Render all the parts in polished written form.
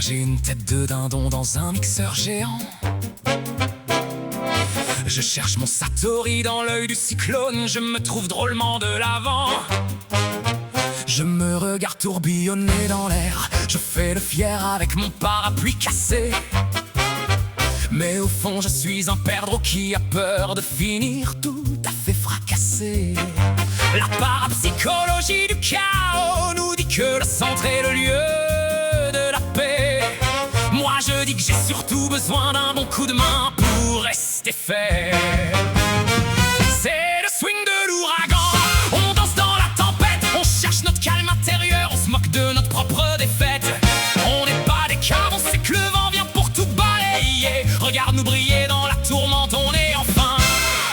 J'ai une tête de dindon dans un mixeur géant. Je cherche mon Satori dans l'œil du cyclone. Je me trouve drôlement de l'avant. Je me regarde tourbillonner dans l'air. Je fais le fier avec mon parapluie cassé. Mais au fond je suis un perdreau qui a peur de finir tout à fait fracassé. La parapsychologie du chaos nous dit que le centre est le lieu de la paix. Moi je dis que j'ai surtout besoin d'un bon coup de main pour rester ferme. C'est le swing de l'ouragan. On danse dans la tempête, on cherche notre calme intérieur, on se moque de notre propre défaite. On n'est pas des caves, on sait que le vent vient pour tout balayer. Regarde-nous briller dans la tourmente, on est enfin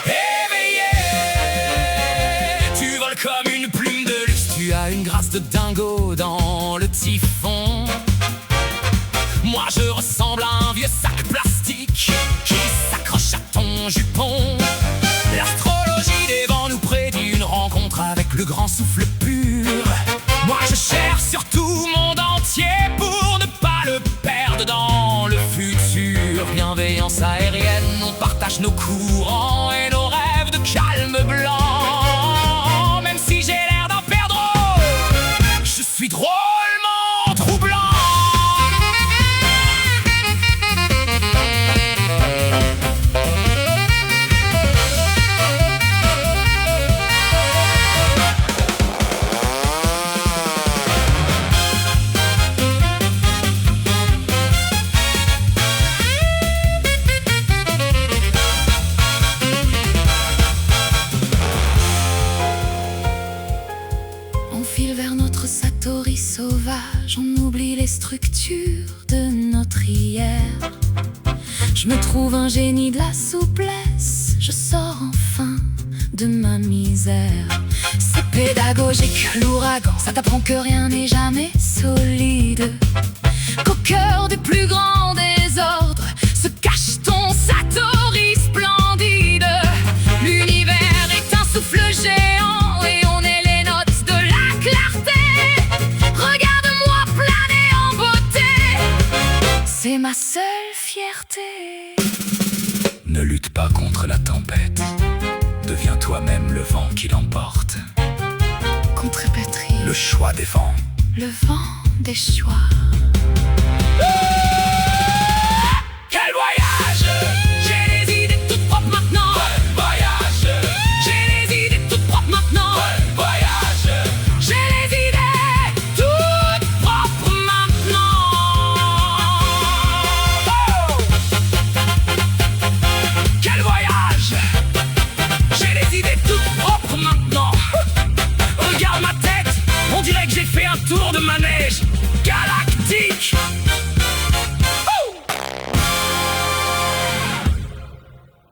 éveillé. Tu voles comme une plume de luxe, tu as une grâce de dingo dans le typhon. Moi je ressemble à un vieux sac plastique qui s'accroche à ton jupon. L'astrologie des vents nous prédit une rencontre avec le grand souffle pur. Moi je cherche sur tout le monde entier pour ne pas le perdre dans le futur. Bienveillance aérienne, on partage nos courants et nos rêves de calme blanc. Même si j'ai l'air d'un perdreau, je suis drôlement troublant. On file vers notre Satori sauvage, on oublie les structures de notre hier. Je me trouve un génie de la souplesse, je sors enfin de ma misère. C'est pédagogique, l'ouragan, ça t'apprend que rien n'est jamais solide. Qu'au cœur du plus grand désordre se cache ton Satori splendide. L'univers est un souffle géant et on est les notes de la clarté. Regarde-moi planer en beauté, c'est ma seule fierté. Ne lutte pas contre la tempête, deviens toi-même le vent qui l'emporte. Contre-pétrie, Le choix des vents. le vent des choix. Quel voyage! J'ai les idées toutes propres maintenant. Voyage! J'ai les idées toutes propres maintenant. Voyage! J'ai les idées toutes propres maintenant. Oh! Quel voyage! J'ai les idées toutes propres maintenant. Regarde ma tête, on dirait que j'ai fait un tour de